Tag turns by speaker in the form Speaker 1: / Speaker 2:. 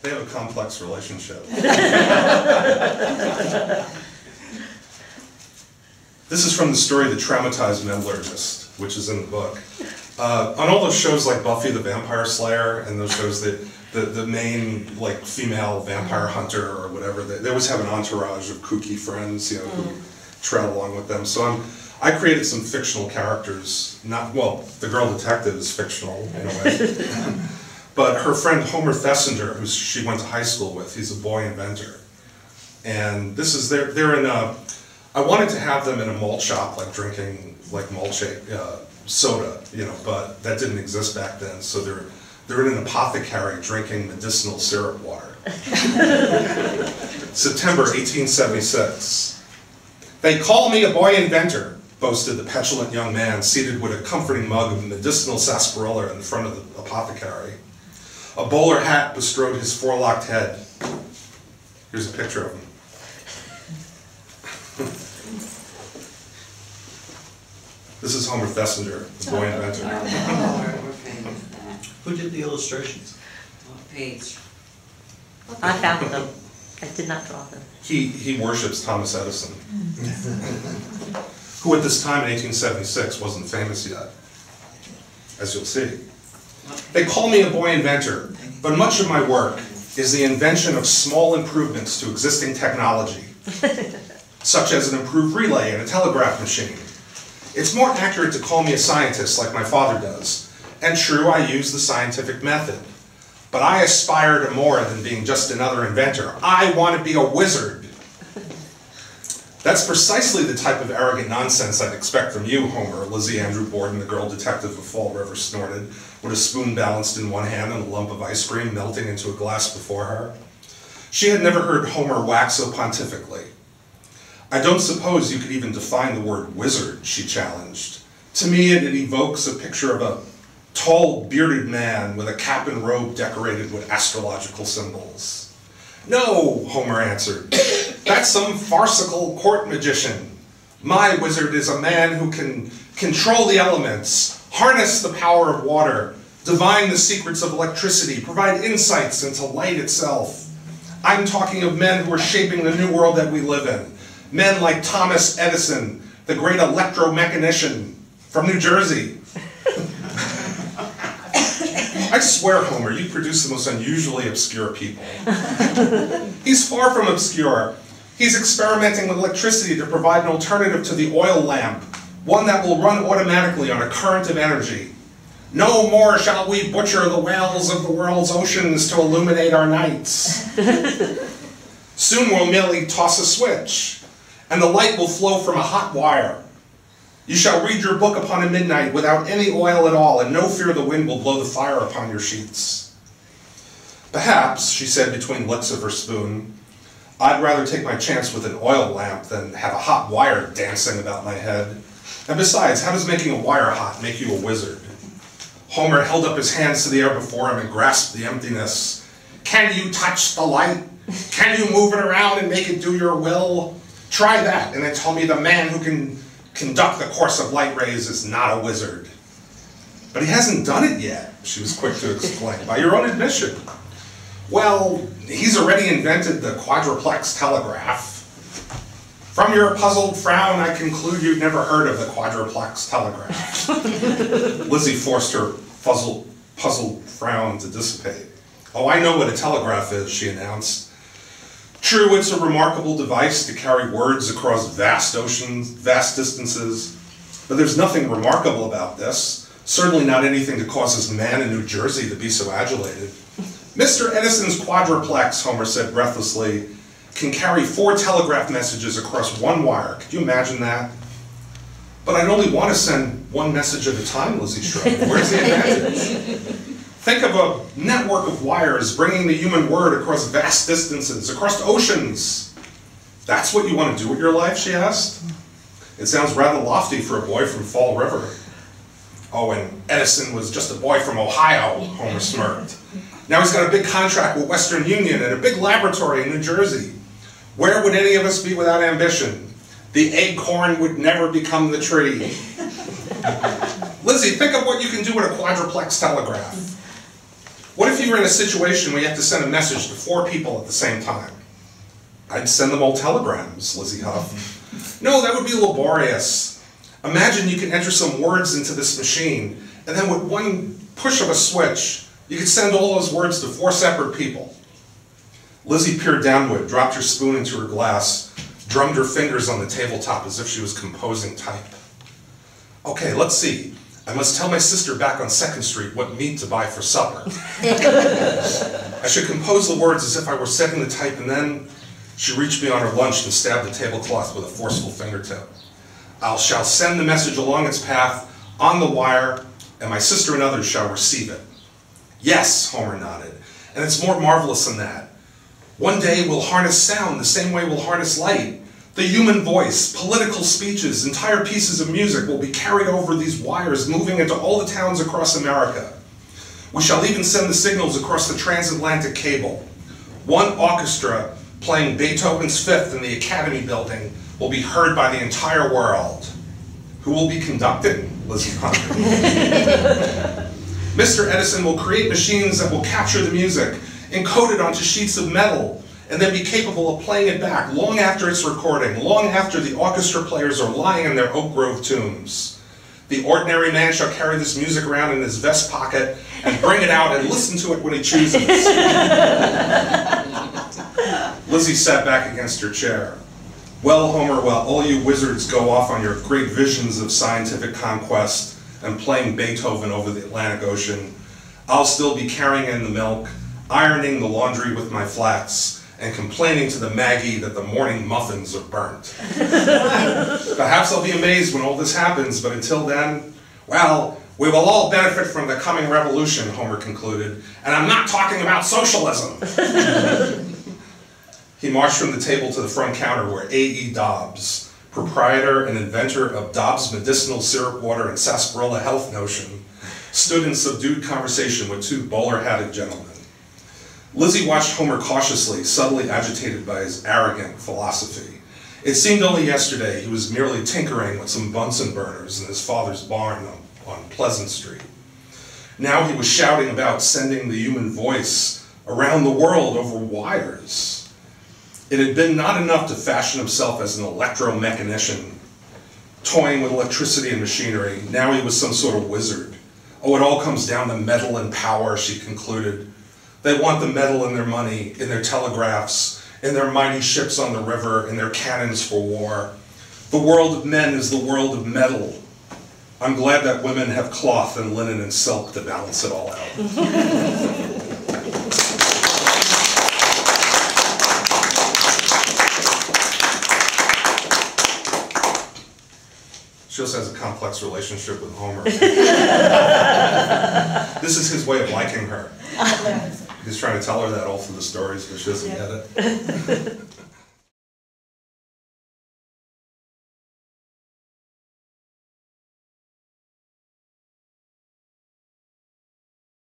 Speaker 1: They have a complex relationship. This is from the story The Traumatized Metallurgist, which is in the book. On all those shows like Buffy the Vampire Slayer and those shows that the main like female vampire hunter or whatever, they always have an entourage of kooky friends, you know, who trail along with them. So I created some fictional characters. Well, the girl detective is fictional in a way, but her friend Homer Thesiger, who she went to high school with, he's a boy inventor, and this is they're in a. I wanted to have them in a malt shop, like drinking like malt shake soda, you know, but that didn't exist back then. So they're in an apothecary drinking medicinal syrup water. September 1876. They call me a boy inventor, boasted the petulant young man seated with a comforting mug of medicinal sarsaparilla in front of the apothecary. A bowler hat bestrode his forelocked head. Here's a picture of him. This is Homer Thesiger, the boy inventor.
Speaker 2: Who did the illustrations?
Speaker 3: What page?
Speaker 4: I found them. I did not draw them.
Speaker 1: He worships Thomas Edison, who at this time in 1876 wasn't famous yet, as you'll see. They call me a boy inventor, but much of my work is the invention of small improvements to existing technology, such as an improved relay and a telegraph machine. It's more accurate to call me a scientist like my father does, and true, I use the scientific method. But I aspire to more than being just another inventor. I want to be a wizard. That's precisely the type of arrogant nonsense I'd expect from you, Homer, Lizzie Andrew Borden, the girl detective of Fall River, snorted, with a spoon balanced in one hand and a lump of ice cream melting into a glass before her. She had never heard Homer wax so pontifically. I don't suppose you could even define the word wizard, she challenged. To me, it evokes a picture of a tall, bearded man with a cap and robe decorated with astrological symbols. No, Homer answered. That's some farcical court magician. My wizard is a man who can control the elements, harness the power of water, divine the secrets of electricity, provide insights into light itself. I'm talking of men who are shaping the new world that we live in. Men like Thomas Edison, the great electromechanician from New Jersey. I swear, Homer, you produce the most unusually obscure people. He's far from obscure. He's experimenting with electricity to provide an alternative to the oil lamp, one that will run automatically on a current of energy. No more shall we butcher the whales of the world's oceans to illuminate our nights. Soon we'll merely toss a switch, and the light will flow from a hot wire. You shall read your book upon a midnight without any oil at all, and no fear the wind will blow the fire upon your sheets. Perhaps, she said between licks of her spoon, I'd rather take my chance with an oil lamp than have a hot wire dancing about my head. And besides, how does making a wire hot make you a wizard? Homer held up his hands to the air before him and grasped the emptiness. Can you touch the light? Can you move it around and make it do your will? Try that, and then tell me the man who can conduct the course of light rays is not a wizard. But he hasn't done it yet, she was quick to explain, by your own admission. Well, he's already invented the quadruplex telegraph. From your puzzled frown, I conclude you've never heard of the quadruplex telegraph. Lizzie forced her puzzled frown to dissipate. Oh, I know what a telegraph is, she announced. True, it's a remarkable device to carry words across vast oceans, vast distances, but there's nothing remarkable about this, certainly not anything to cause this man in New Jersey to be so agitated. Mr. Edison's quadruplex, Homer said breathlessly, can carry 4 telegraph messages across one wire. Could you imagine that? But I'd only want to send one message at a time, Lizzie shrugged. Where's the advantage? Think of a network of wires bringing the human word across vast distances, across oceans. That's what you want to do with your life, she asked. It sounds rather lofty for a boy from Fall River. Oh, and Edison was just a boy from Ohio, Homer smirked. Now he's got a big contract with Western Union and a big laboratory in New Jersey. Where would any of us be without ambition? The acorn would never become the tree. Lizzie, think of what you can do with a quadruplex telegraph. What if you were in a situation where you have to send a message to 4 people at the same time? I'd send them all telegrams, Lizzie huffed. No, that would be laborious. Imagine you can enter some words into this machine, and then with one push of a switch, you could send all those words to 4 separate people. Lizzie peered downward, dropped her spoon into her glass, drummed her fingers on the tabletop as if she was composing type. Okay, let's see. I must tell my sister back on 2nd Street what meat to buy for supper. I should compose the words as if I were setting the type, and then she reached me on her lunch and stabbed the tablecloth with a forceful fingertip. I shall send the message along its path, on the wire, and my sister and others shall receive it. Yes, Homer nodded, and it's more marvelous than that. One day we'll harness sound the same way we'll harness light. The human voice, political speeches, entire pieces of music will be carried over these wires, moving into all the towns across America. We shall even send the signals across the transatlantic cable. One orchestra playing Beethoven's Fifth in the Academy building will be heard by the entire world. Who will be conducting? Lizzie pondered. Mr. Edison will create machines that will capture the music, encode it onto sheets of metal, and then be capable of playing it back long after its recording, long after the orchestra players are lying in their Oak Grove tombs. The ordinary man shall carry this music around in his vest pocket and bring it out and listen to it when he chooses. Lizzie sat back against her chair. Well, Homer, while all you wizards go off on your great visions of scientific conquest and playing Beethoven over the Atlantic Ocean, I'll still be carrying in the milk, ironing the laundry with my flats, and complaining to the Maggie that the morning muffins are burnt. Perhaps I'll be amazed when all this happens, but until then, well, we will all benefit from the coming revolution, Homer concluded, and I'm not talking about socialism. He marched from the table to the front counter where A.E. Dobbs, proprietor and inventor of Dobbs Medicinal Syrup Water and Sarsaparilla Health Notion, stood in subdued conversation with 2 bowler-hatted gentlemen. Lizzie watched Homer cautiously, subtly agitated by his arrogant philosophy. It seemed only yesterday he was merely tinkering with some Bunsen burners in his father's barn on Pleasant Street. Now he was shouting about sending the human voice around the world over wires. It had been not enough to fashion himself as an electromechanician, toying with electricity and machinery. Now he was some sort of wizard. Oh, it all comes down to metal and power, she concluded. They want the metal in their money, in their telegraphs, in their mighty ships on the river, in their cannons for war. The world of men is the world of metal. I'm glad that women have cloth and linen and silk to balance it all out. She also has a complex relationship with Homer. This is his way of liking her. He's trying to tell her that all through the stories, but she doesn't get it.